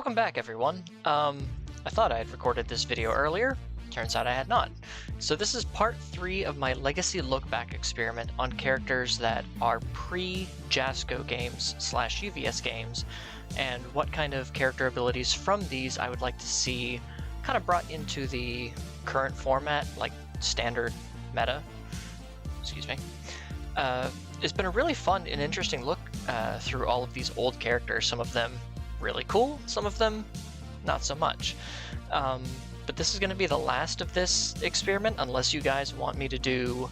Welcome back, everyone. I thought I had recorded this video earlier. Turns out I had not. So this is part 3 of my Legacy Look-Back experiment on characters that are pre-Jasco games / UVS games, and what kind of character abilities from these I would like to see kind of brought into the current format, like standard meta. Excuse me. It's been a really fun and interesting look through all of these old characters, some of them really cool, some of them not so much. But this is going to be the last of this experiment, unless you guys want me to do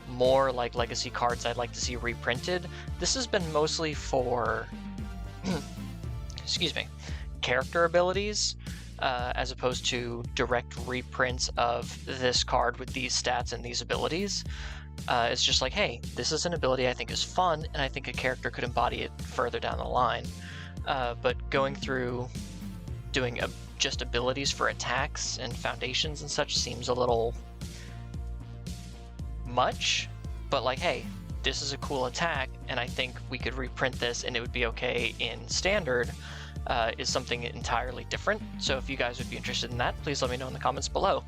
more like legacy cards I'd like to see reprinted. This has been mostly for excuse me, character abilities, as opposed to direct reprints of this card with these stats and these abilities. It's just like, hey, this is an ability I think is fun, and I think a character could embody it further down the line. But going through doing just abilities for attacks and foundations and such seems a little much, but like, hey, this is a cool attack, and I think we could reprint this and it would be okay in standard, is something entirely different. So if you guys would be interested in that, please let me know in the comments below.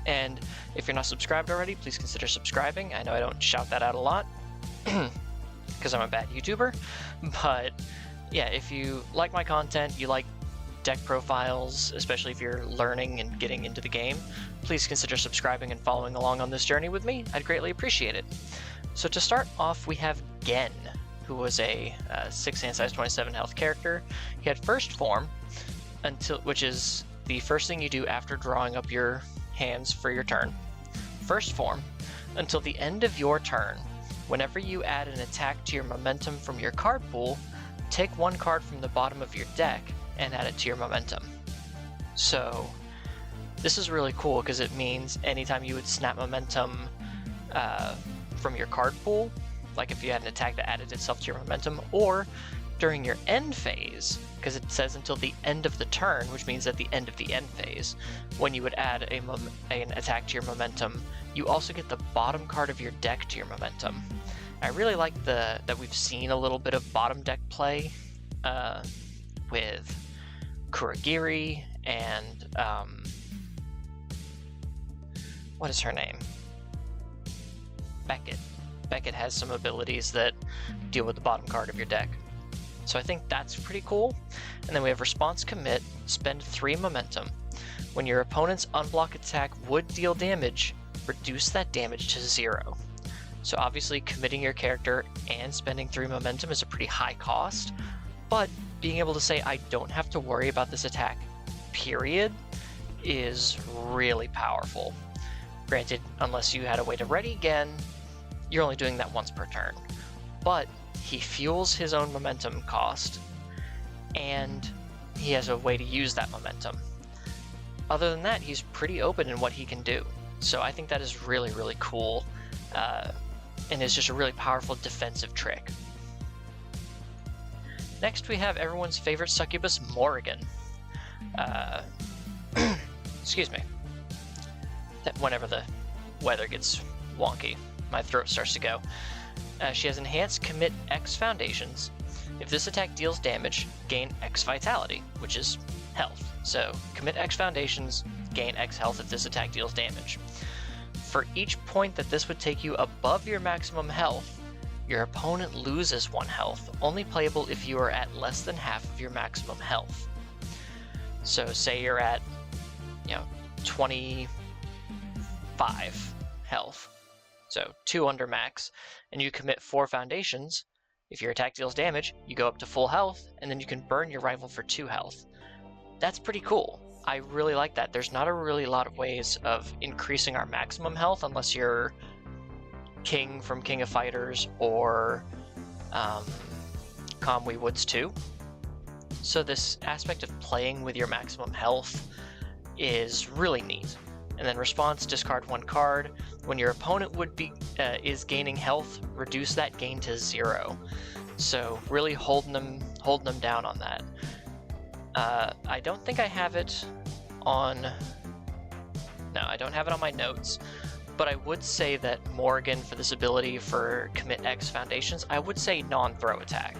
And if you're not subscribed already, please consider subscribing. I know I don't shout that out a lot, because I'm a bad YouTuber, but yeah, if you like my content, you like deck profiles, especially if you're learning and getting into the game, please consider subscribing and following along on this journey with me. I'd greatly appreciate it. So to start off, we have Genn, who was a 6 hand size 27 health character. He had first form, which is the first thing you do after drawing up your hands for your turn. First form, until the end of your turn, whenever you add an attack to your momentum from your card pool, take one card from the bottom of your deck and add it to your momentum. So this is really cool because it means anytime you would snap momentum from your card pool, like if you had an attack that added itself to your momentum, or during your end phase, because it says until the end of the turn, which means at the end of the end phase, when you would add an attack to your momentum, you also get the bottom card of your deck to your momentum. I really like that we've seen a little bit of bottom deck play with Kurogiri and what is her name? Beckett. Beckett has some abilities that deal with the bottom card of your deck. So I think that's pretty cool. And then we have Response Commit, spend 3 momentum. When your opponent's unblock attack would deal damage, reduce that damage to 0. So obviously committing your character and spending 3 momentum is a pretty high cost, but being able to say I don't have to worry about this attack, period, is really powerful. Granted, unless you had a way to ready again, you're only doing that once per turn. But he fuels his own momentum cost, and he has a way to use that momentum. Other than that, he's pretty open in what he can do. So I think that is really, really cool, and is just a really powerful defensive trick. Next we have everyone's favorite succubus, Morrigan. Excuse me. Whenever the weather gets wonky, my throat starts to go. She has enhanced commit X foundations. If this attack deals damage, gain X vitality, which is health. So commit X foundations, gain X health if this attack deals damage. For each point that this would take you above your maximum health, your opponent loses 1 health, only playable if you are at less than half of your maximum health. So say you're at, 25 health, so 2 under max, and you commit 4 foundations. If your attack deals damage, you go up to full health, and then you can burn your rival for 2 health. That's pretty cool. I really like that. There's not a really lot of ways of increasing our maximum health unless you're King from King of Fighters or Kamui Woods 2. So this aspect of playing with your maximum health is really neat. And then response, discard 1 card. When your opponent is gaining health, reduce that gain to 0. So really holding them down on that. I don't think I have it on... No, I don't have it on my notes. But I would say that Morrigan, for this ability for commit X foundations, I would say non-throw attack.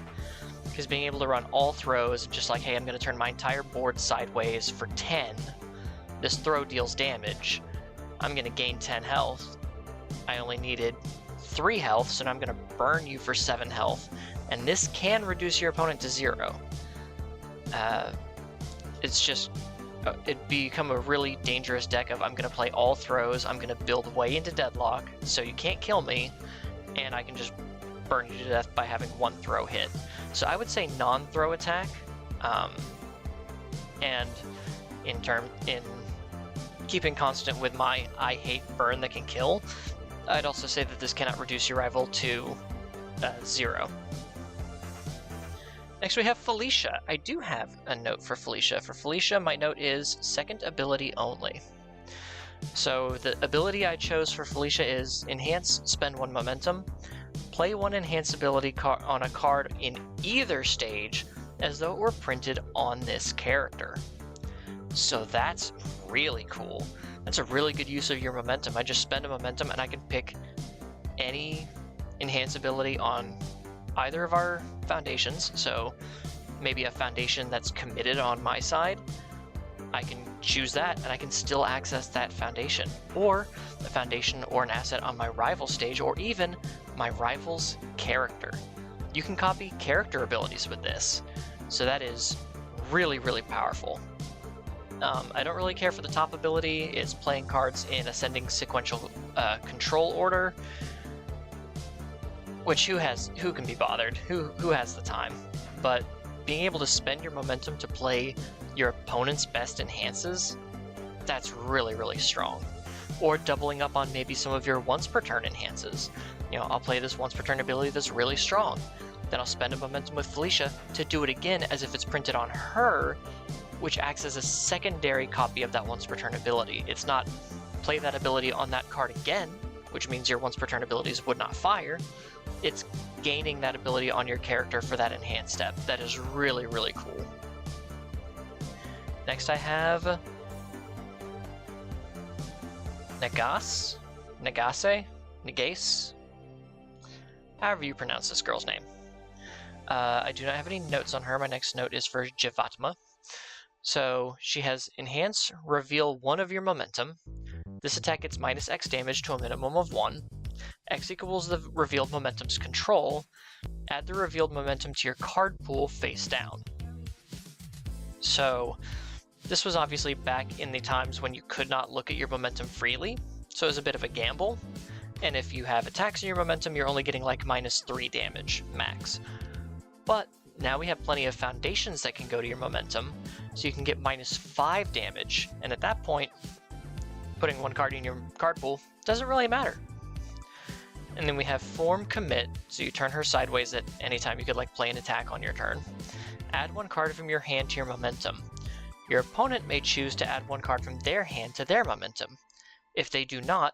because being able to run all throws, just like, hey, I'm going to turn my entire board sideways for 10, this throw deals damage, I'm going to gain 10 health. I only needed 3 health, so now I'm going to burn you for 7 health, and this can reduce your opponent to 0. It's just, it'd become a really dangerous deck of I'm going to play all throws, I'm going to build way into deadlock, so you can't kill me, and I can just burn you to death by having 1 throw hit. So I would say non-throw attack, and in keeping constant with my I hate burn that can kill, I'd also say that this cannot reduce your rival to 0. Next we have Felicia. I do have a note for Felicia. For Felicia, my note is second ability only. So the ability I chose for Felicia is Enhance, spend 1 momentum, play 1 enhanced ability on a card in either stage as though it were printed on this character. So that's really cool. That's a really good use of your momentum. I just spend a momentum and I can pick any enhanced ability on either of our foundations. So maybe a foundation that's committed on my side, I can choose that and I can still access that foundation, or a foundation or an asset on my rival stage, or even my rival's character. You can copy character abilities with this, so that is really, really powerful. I don't really care for the top ability. It's playing cards in ascending sequential control order, which who can be bothered? Who has the time? But being able to spend your momentum to play your opponent's best enhances, that's really, really strong. Or doubling up on maybe some of your once per turn enhances. You know, I'll play this once per turn ability that's really strong. Then I'll spend a momentum with Felicia to do it again as if it's printed on her, which acts as a secondary copy of that once per turn ability. It's not play that ability on that card again, which means your once per turn abilities would not fire. It's gaining that ability on your character for that enhanced step. That is really, really cool. Next I have Nagase, however you pronounce this girl's name. I do not have any notes on her. My next note is for Jivatma. So she has Enhance, reveal 1 of your momentum. This attack gets minus X damage to a minimum of 1. X equals the revealed momentum's control. Add the revealed momentum to your card pool face down. So this was obviously back in the times when you could not look at your momentum freely, so it was a bit of a gamble. And if you have attacks in your momentum, you're only getting like minus 3 damage max. But now we have plenty of foundations that can go to your momentum, so you can get minus 5 damage, and at that point, putting 1 card in your card pool doesn't really matter. And then we have Form Commit, so you turn her sideways at any time. You could like play an attack on your turn. Add 1 card from your hand to your momentum. Your opponent may choose to add 1 card from their hand to their momentum. If they do not,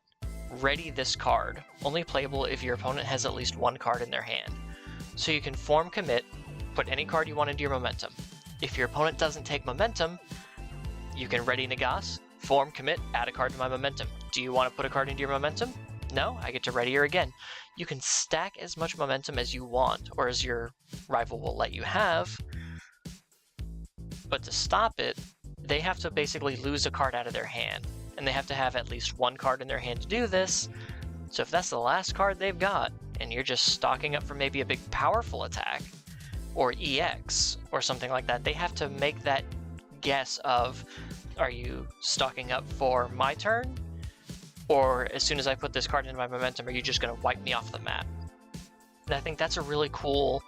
ready this card, only playable if your opponent has at least 1 card in their hand. So you can Form Commit, put any card you want into your momentum. If your opponent doesn't take momentum, you can ready Nagase, Form Commit, add a card to my momentum. Do you want to put a card into your momentum? No, I get to ready her again. You can stack as much momentum as you want, or as your rival will let you have, but to stop it, they have to basically lose a card out of their hand, and they have to have at least 1 card in their hand to do this. So if that's the last card they've got, and you're just stocking up for maybe a big powerful attack, or EX, or something like that, they have to make that guess of, are you stocking up for my turn? Or as soon as I put this card into my momentum, are you just going to wipe me off the map? And I think that's a really cool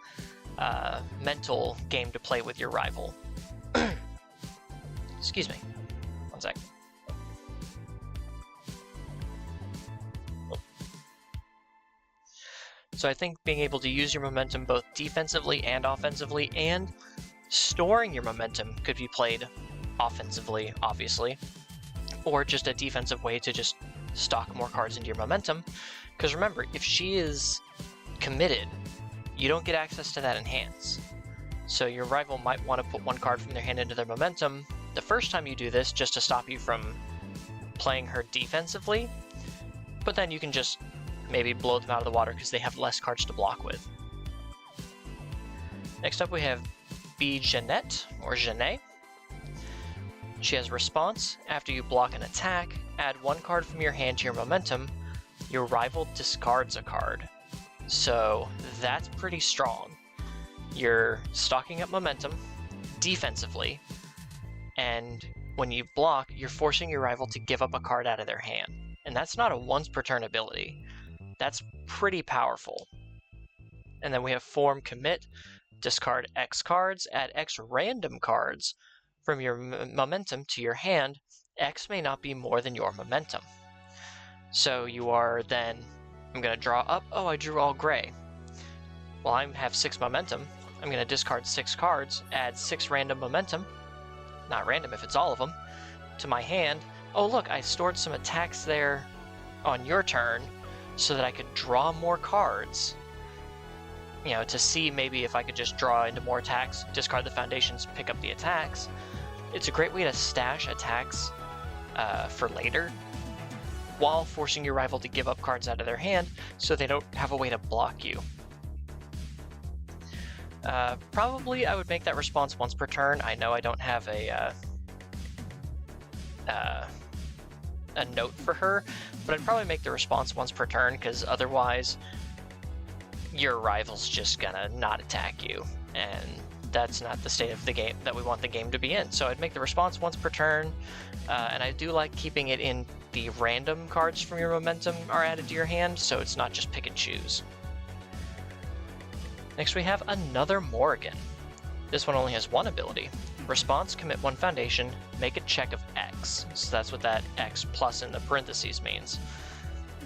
mental game to play with your rival. Excuse me. 1 sec. So I think being able to use your momentum both defensively and offensively, and storing your momentum could be played offensively, obviously, or just a defensive way to just stock more cards into your momentum. Because remember, if she is committed, you don't get access to that enhance. So your rival might want to put 1 card from their hand into their momentum the first time you do this, just to stop you from playing her defensively, but then you can just maybe blow them out of the water because they have less cards to block with. Next up we have B. Jeanette, or Jeanette. She has response. After you block an attack, add 1 card from your hand to your momentum. Your rival discards a card. So that's pretty strong. You're stocking up momentum defensively, and when you block, you're forcing your rival to give up a card out of their hand. And that's not a once per turn ability. That's pretty powerful. And then we have Form Commit. Discard X cards, add X random cards from your momentum to your hand. X may not be more than your momentum. So you are then, I'm going to draw up, oh, I drew all gray. Well, I have 6 momentum. I'm going to discard 6 cards, add 6 random momentum, not random if it's all of them, to my hand. Oh look, I stored some attacks there on your turn so that I could draw more cards. You know, to see maybe if I could just draw into more attacks, discard the foundations, pick up the attacks. It's a great way to stash attacks for later, while forcing your rival to give up cards out of their hand so they don't have a way to block you. Probably I would make that response once per turn. I know I don't have a note for her, but I'd probably make the response once per turn, because otherwise your rival's just gonna not attack you, and that's not the state of the game that we want the game to be in. So I'd make the response once per turn, and I do like keeping it in the random cards from your momentum are added to your hand, so it's not just pick and choose. Next we have another Morrigan. This one only has 1 ability. Response, commit 1 foundation, make a check of X. So that's what that X plus in the parentheses means.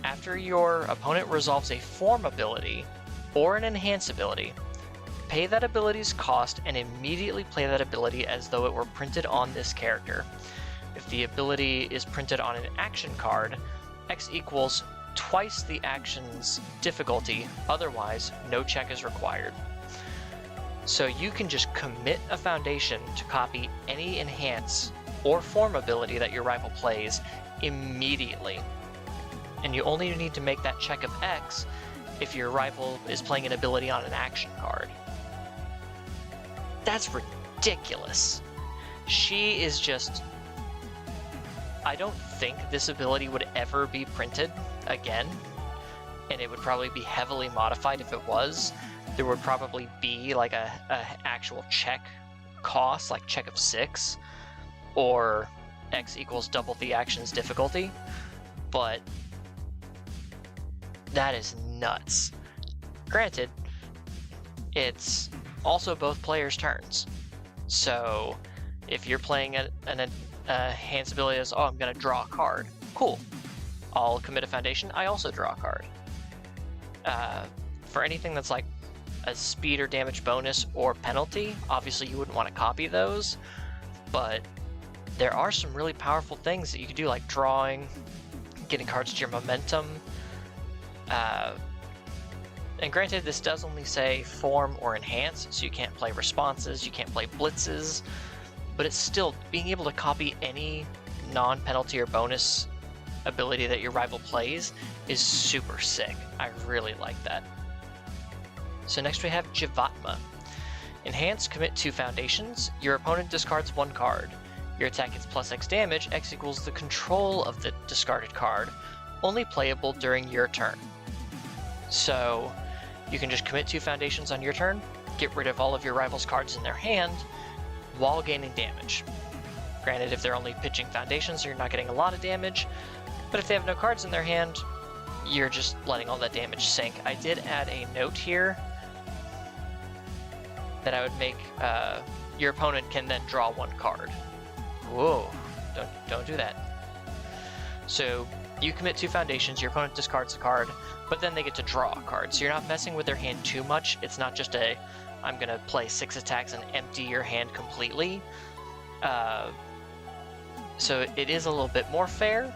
After your opponent resolves a form ability or an enhance ability, pay that ability's cost and immediately play that ability as though it were printed on this character. If the ability is printed on an action card, X equals twice the action's difficulty, otherwise no check is required. So you can just commit a foundation to copy any enhance or form ability that your rival plays immediately. And you only need to make that check of X if your rival is playing an ability on an action card. That's ridiculous. She is just... I don't think this ability would ever be printed again, and it would probably be heavily modified if it was. There would probably be like a actual check cost, like check of 6, or X equals double the action's difficulty, but that is nuts. Granted, it's also both players' turns, so if you're playing an enhance ability as, oh, I'm going to draw a card, cool. I'll commit a foundation, I also draw a card. For anything that's like a speed or damage bonus or penalty, obviously you wouldn't want to copy those, but there are some really powerful things that you can do, like drawing, getting cards to your momentum. And granted, this does only say form or enhance, so you can't play responses, you can't play blitzes, but it's still, being able to copy any non-penalty or bonus ability that your rival plays is super sick. I really like that. So next we have Jivatma. Enhance, commit 2 foundations. Your opponent discards 1 card. Your attack gets plus X damage. X equals the control of the discarded card. Only playable during your turn. So you can just commit 2 foundations on your turn, get rid of all of your rival's cards in their hand, while gaining damage. Granted, if they're only pitching foundations, you're not getting a lot of damage, but if they have no cards in their hand, you're just letting all that damage sink. I did add a note here that I would make your opponent can then draw 1 card. Whoa, don't do that. So you commit 2 foundations, your opponent discards a card, but then they get to draw a card. So you're not messing with their hand too much. It's not just a, I'm gonna play 6 attacks and empty your hand completely. So it is a little bit more fair,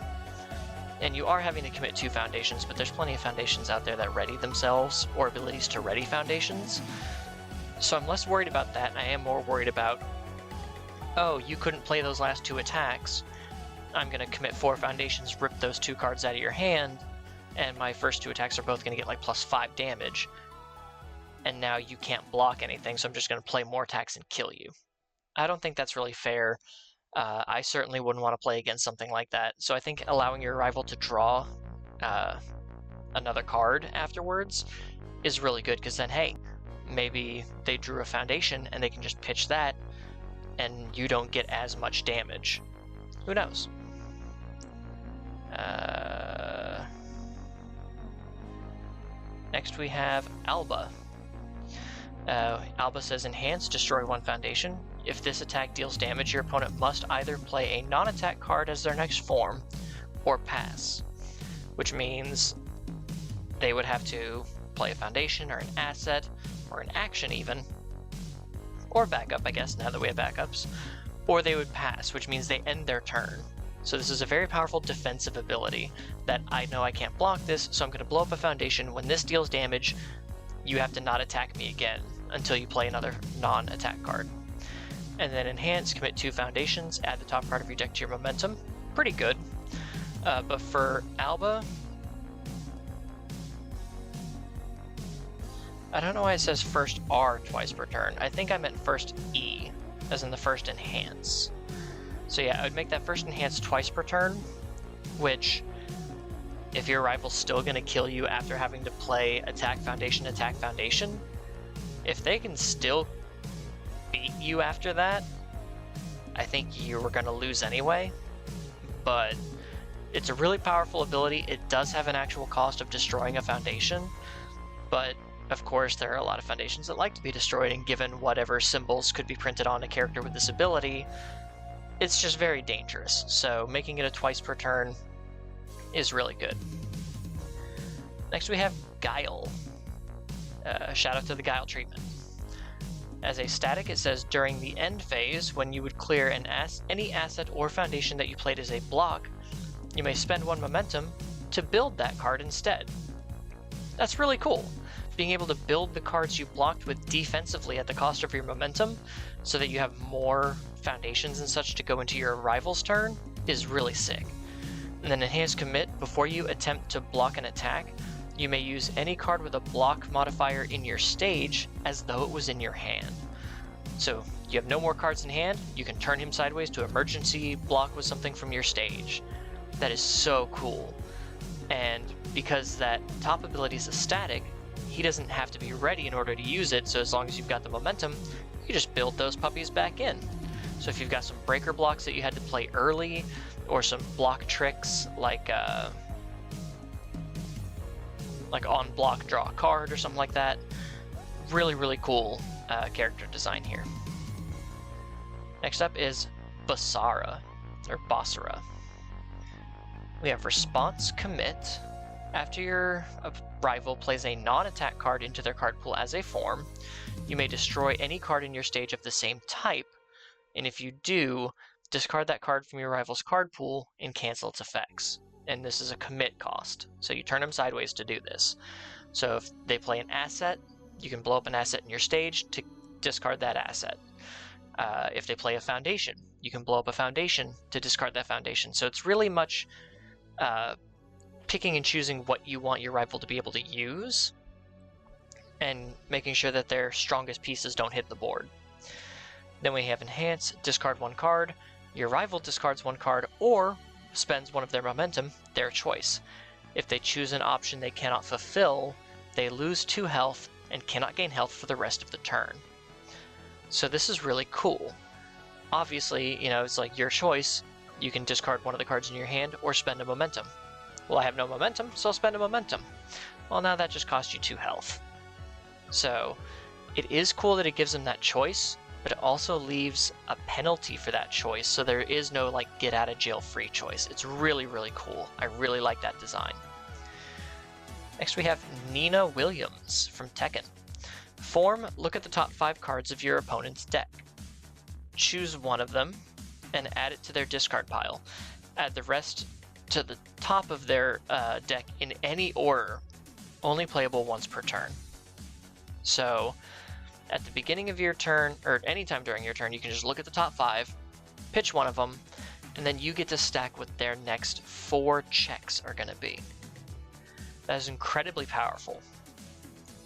and you are having to commit 2 foundations, but there's plenty of foundations out there that ready themselves, or abilities to ready foundations. So I'm less worried about that, and I am more worried about, oh, you couldn't play those last 2 attacks. I'm going to commit 4 foundations, rip those 2 cards out of your hand, and my first 2 attacks are both going to get like plus 5 damage. and now you can't block anything, so I'm just going to play more attacks and kill you. I don't think that's really fair. I certainly wouldn't want to play against something like that, so I think allowing your rival to draw another card afterwards is really good, because then, hey, maybe they drew a foundation and they can just pitch that and you don't get as much damage. Who knows? Next we have Alba. Alba says enhance, destroy one foundation. If this attack deals damage, your opponent must either play a non-attack card as their next form or pass, which means they would have to play a foundation or an asset or an action even, or backup, I guess, now that we have backups, or they would pass, which means they end their turn. So this is a very powerful defensive ability that I know I can't block this, so I'm going to blow up a foundation. When this deals damage, you have to not attack me again until you play another non-attack card. And then enhance, commit 2 foundations, add the top card of your deck to your momentum. Pretty good. But for Alba, I don't know why it says first R twice per turn. I think I meant first E, as in the first enhance. So yeah, I would make that first enhance twice per turn, which, if your rival's still going to kill you after having to play attack foundation, if they can still beat you after that, I think you were going to lose anyway. But it's a really powerful ability. It does have an actual cost of destroying a foundation, but of course there are a lot of foundations that like to be destroyed, and given whatever symbols could be printed on a character with this ability, it's just very dangerous. So making it a twice per turn is really good. Next we have Guile. Shout out to the Guile treatment. As a static, it says during the end phase, when you would clear any asset or foundation that you played as a block, you may spend 1 momentum to build that card instead. That's really cool. Being able to build the cards you blocked with defensively at the cost of your momentum, so that you have more foundations and such to go into your rival's turn, is really sick. And then enhance commit, before you attempt to block an attack, you may use any card with a block modifier in your stage as though it was in your hand. So you have no more cards in hand, you can turn him sideways to emergency block with something from your stage. That is so cool. And because that top ability is a static, he doesn't have to be ready in order to use it, so as long as you've got the momentum, you just build those puppies back in. So if you've got some breaker blocks that you had to play early, or some block tricks like on block draw a card or something like that, really, really cool character design here. Next up is Basara, or Basara. We have response commit. After your rival plays a non-attack card into their card pool as a form, you may destroy any card in your stage of the same type, and if you do, discard that card from your rival's card pool and cancel its effects. And this is a commit cost, so you turn them sideways to do this. So if they play an asset, you can blow up an asset in your stage to discard that asset. If they play a foundation, you can blow up a foundation to discard that foundation. So it's really much picking and choosing what you want your rival to be able to use, and making sure that their strongest pieces don't hit the board. Then we have enhance, discard 1 card. Your rival discards 1 card or spends 1 of their momentum, their choice. If they choose an option they cannot fulfill, they lose 2 health and cannot gain health for the rest of the turn. So this is really cool. Obviously, it's like your choice. You can discard 1 of the cards in your hand or spend a momentum. Well, I have no momentum, so I'll spend a momentum. Well, now that just cost you 2 health. So it is cool that it gives them that choice, but it also leaves a penalty for that choice, so there is no get out of jail free choice. It's really, really cool. I really like that design. Next we have Nina Williams from Tekken. Form, look at the top 5 cards of your opponent's deck. Choose 1 of them and add it to their discard pile. Add the rest to the top of their deck in any order, only playable once per turn. So at the beginning of your turn, or anytime during your turn, you can just look at the top 5, pitch 1 of them, and then you get to stack what their next 4 checks are going to be. That is incredibly powerful.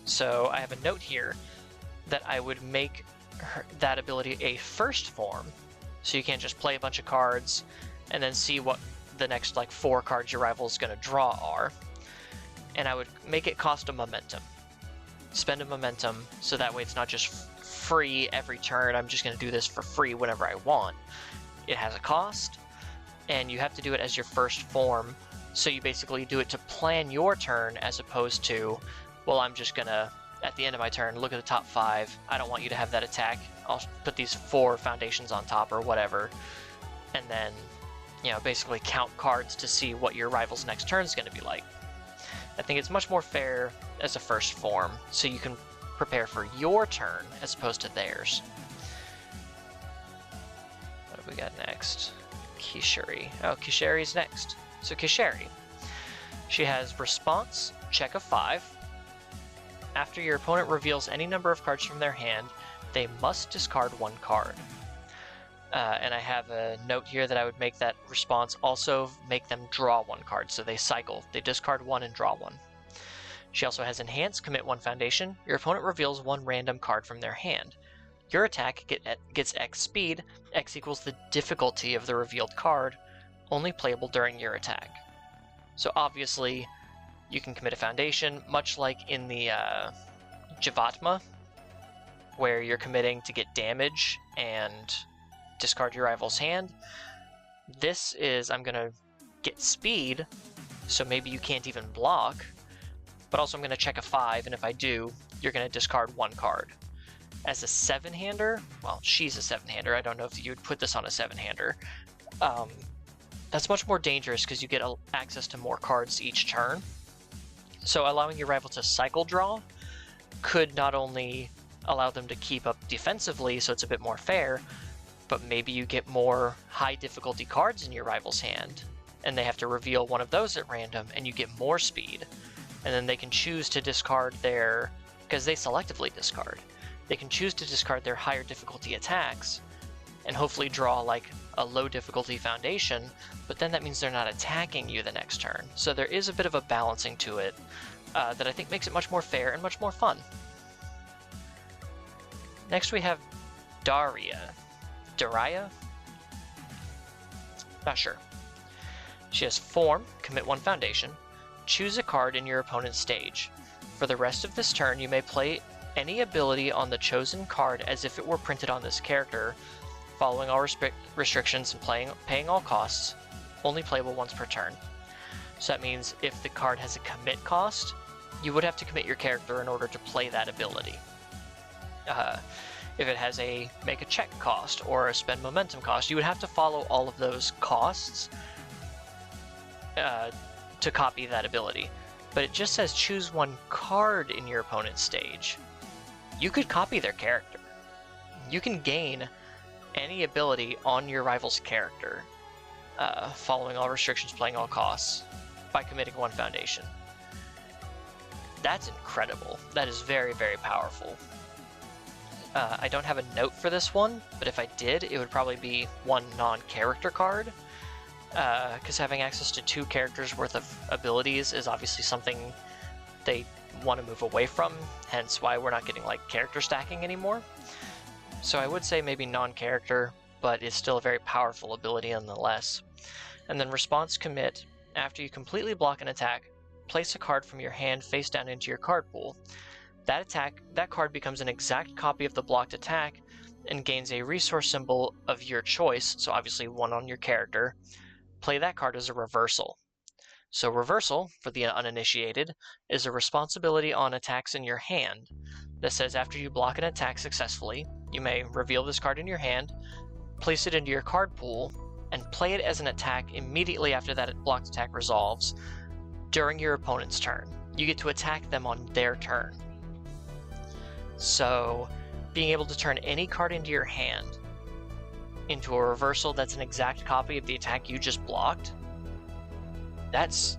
So I have a note here that I would make that ability a first form, so you can't just play a bunch of cards and then see what the next like 4 cards your rival is going to draw are. And I would make it cost a momentum. Spend a momentum, so that way it's not just free every turn. I'm just going to do this for free whenever I want. It has a cost, and you have to do it as your first form, so you basically do it to plan your turn as opposed to, well, I'm just going to, at the end of my turn, look at the top 5. I don't want you to have that attack. I'll put these 4 foundations on top or whatever, and then, you know, basically count cards to see what your rival's next turn is going to be like. I think it's much more fair as a first form, so you can prepare for your turn as opposed to theirs. What do we got next? Kisheri. Oh, Kisheri's next. So Kisheri. She has response, check of 5. After your opponent reveals any number of cards from their hand, they must discard 1 card. And I have a note here that I would make that response also make them draw 1 card, so they cycle. They discard 1 and draw 1. She also has Enhance, commit 1 foundation. Your opponent reveals 1 random card from their hand. Your attack gets X speed. X equals the difficulty of the revealed card, only playable during your attack. So obviously, you can commit a foundation, much like in the Jivatma, where you're committing to get damage and discard your rival's hand. This is, I'm going to get speed, so maybe you can't even block, but also I'm going to check a 5, and if I do, you're going to discard 1 card. As a 7-hander, well, she's a 7-hander, I don't know if you would put this on a 7-hander, that's much more dangerous because you get access to more cards each turn. So allowing your rival to cycle draw could not only allow them to keep up defensively, so it's a bit more fair, but maybe you get more high difficulty cards in your rival's hand, and they have to reveal one of those at random, and you get more speed. And then they can choose to discard their, because they selectively discard, they can choose to discard their higher difficulty attacks, and hopefully draw like a low difficulty foundation, but then that means they're not attacking you the next turn. So there is a bit of a balancing to it that I think makes it much more fair and much more fun. Next we have Daria. Daria? Not sure. She has Form, commit 1 foundation. Choose a card in your opponent's stage. For the rest of this turn, you may play any ability on the chosen card as if it were printed on this character, following all restrictions and paying all costs, only playable once per turn. So that means if the card has a commit cost, you would have to commit your character in order to play that ability. If it has a make a check cost or a spend momentum cost, you would have to follow all of those costs to copy that ability. But it just says choose 1 card in your opponent's stage. You could copy their character. You can gain any ability on your rival's character, following all restrictions, playing all costs, by committing 1 foundation. That's incredible. That is very, very powerful. I don't have a note for this one, but if I did, it would probably be 1 non-character card, because having access to 2 characters worth of abilities is obviously something they want to move away from, hence why we're not getting like character stacking anymore. So I would say maybe non-character, but it's still a very powerful ability nonetheless. And then response commit. After you completely block an attack, place a card from your hand face down into your card pool. That card becomes an exact copy of the blocked attack and gains a resource symbol of your choice, so obviously 1 on your character. Play that card as a reversal. So reversal, for the uninitiated, is a responsibility on attacks in your hand that says after you block an attack successfully, you may reveal this card in your hand, place it into your card pool, and play it as an attack immediately after that blocked attack resolves during your opponent's turn. You get to attack them on their turn. So, being able to turn any card into your hand into a reversal that's an exact copy of the attack you just blocked, that's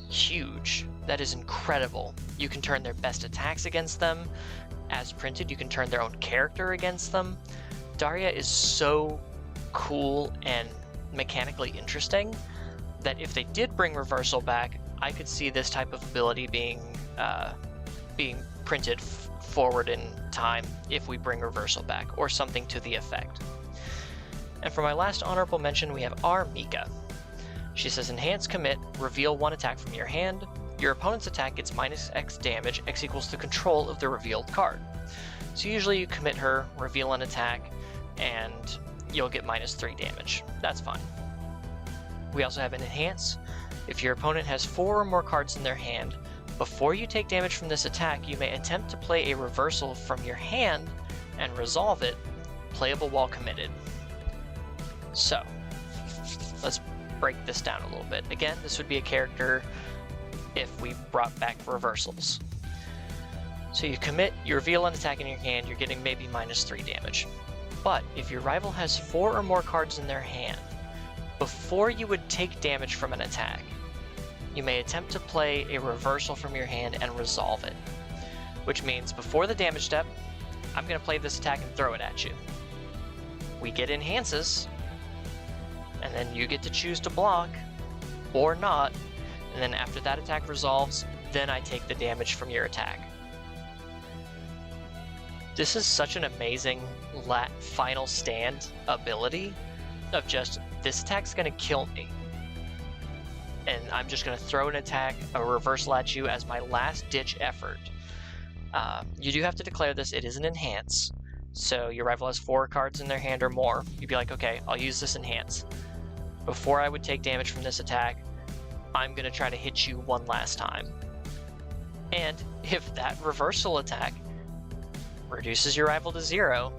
huge. That is incredible. You can turn their best attacks against them. As printed, you can turn their own character against them. Daria is so cool and mechanically interesting that if they did bring reversal back, I could see this type of ability being printed forward in time if we bring reversal back, or something to the effect. And for my last honorable mention, we have our Mika. She says, enhance commit, reveal one attack from your hand. Your opponent's attack gets minus X damage, X equals the control of the revealed card. So usually you commit her, reveal an attack, and you'll get minus 3 damage. That's fine. We also have an enhance. If your opponent has 4 or more cards in their hand, before you take damage from this attack, you may attempt to play a reversal from your hand and resolve it, playable while committed. So, let's break this down a little bit. Again, this would be a character if we brought back reversals. So you commit, you reveal an attack in your hand, you're getting maybe minus 3 damage. But if your rival has 4 or more cards in their hand, before you would take damage from an attack, you may attempt to play a reversal from your hand and resolve it. Which means before the damage step, I'm going to play this attack and throw it at you. We get enhances, and then you get to choose to block or not, and then after that attack resolves, then I take the damage from your attack. This is such an amazing final stand ability of just, this attack's gonna kill me, and I'm just gonna throw an attack, a reversal at you as my last ditch effort. You do have to declare this, it is an enhance. So your rival has 4 cards in their hand or more, you'd be like, okay, I'll use this enhance. Before I would take damage from this attack, I'm gonna try to hit you one last time. And if that reversal attack reduces your rival to 0,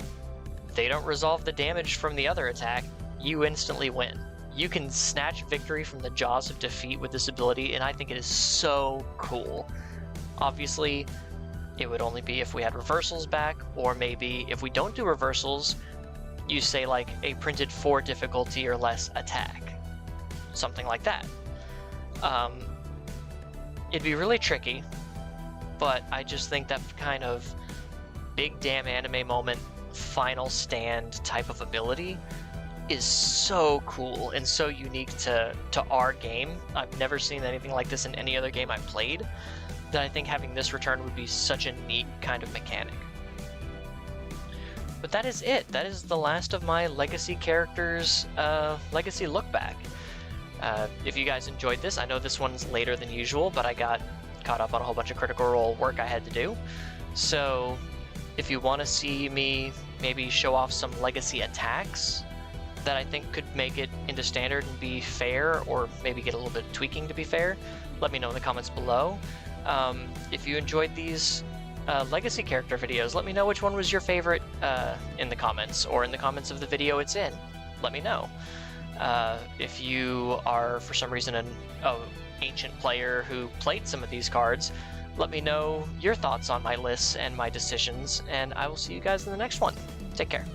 they don't resolve the damage from the other attack, you instantly win. You can snatch victory from the jaws of defeat with this ability, and I think it is so cool. Obviously, it would only be if we had reversals back, or maybe if we don't do reversals, you say like a printed 4 difficulty or less attack. Something like that. It'd be really tricky, but I just think that kind of big damn anime moment, final stand type of ability is so cool and so unique to our game. I've never seen anything like this in any other game I've played, that I think having this return would be such a neat kind of mechanic. But that is it. That is the last of my Legacy characters, Legacy look back. If you guys enjoyed this, I know this one's later than usual, but I got caught up on a whole bunch of Critical Role work I had to do. So if you want to see me maybe show off some Legacy attacks that I think could make it into Standard and be fair, or maybe get a little bit of tweaking to be fair, let me know in the comments below. If you enjoyed these Legacy character videos, let me know which one was your favorite in the comments, or in the comments of the video it's in. Let me know. If you are, for some reason, an ancient player who played some of these cards, let me know your thoughts on my lists and my decisions, and I will see you guys in the next one. Take care.